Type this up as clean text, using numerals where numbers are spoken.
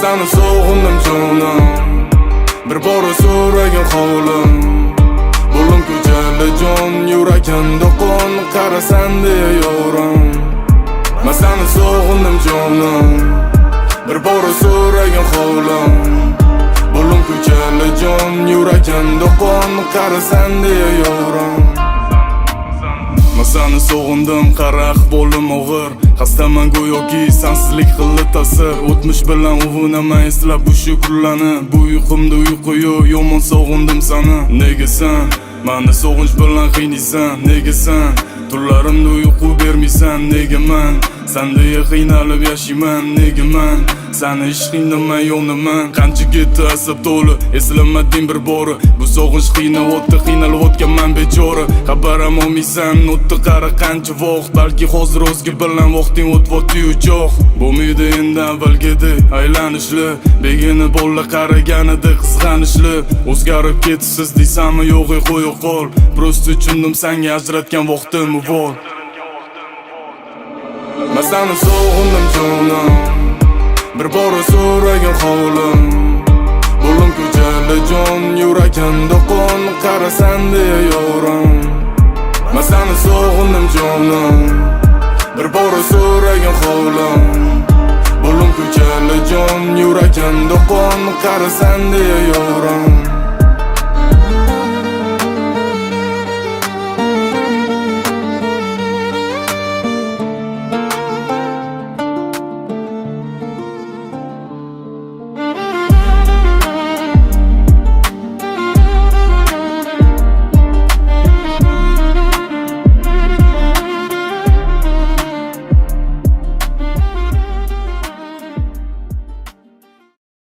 seni soğundum canım. Bir bora so'ragin hovlim. Bulim ko'chali jon yurakimda qon qarasan deya yorim. Men seni so'g'indim jonim. Bir bora so'ragin hovlim. Bulim ko'chali jon yurakimda qon qarasan deya yorim. Men seni so'g'indim, qara ahvolim og'ir. Xastaman go'yoki sensizlik qildi ta'sir. O'tmish bilan uvunaman eslab bu shukrlarni. Bu uyqumda uyqu yo'q, yomon so'g'indim seni. Nega sen meni so'g'inch bilan qiynaysan? Nega sen tunlarimda uyqu bermaysan? Nega men sendeya qiynalib yashayman? Nega men seni ishqingda men yo'qman? Qancha ketdi asab to'li, eslamading bir bora. Bu so'g'inch qiynayotdi, qiynalib o'tganman bechora. Xabaram olmaysan, o'tdi qara qancha vaqt. Balki hozir o'zga bilan vaqting o'tyapti uchoq. Bo'lmaydi endi avvalgidek aylanishli. Begona bola qaraganida qizg'anishli. O'zgarib ketisiz deysanmi? Yo'q, qo'ya qol. Prosta tushundim senga ajratgan vaqtim uvol. Men seni so'g'indim jonim. Bir bora so'ragin hovlim. Bulim ko'chali jon yurakimda qon qarasan deya yorim. Men seni so'g'indim jonim. Bir bora so'ragin hovlim. Bulim ko'chali jon yurakimda qon qarasan deya yorim.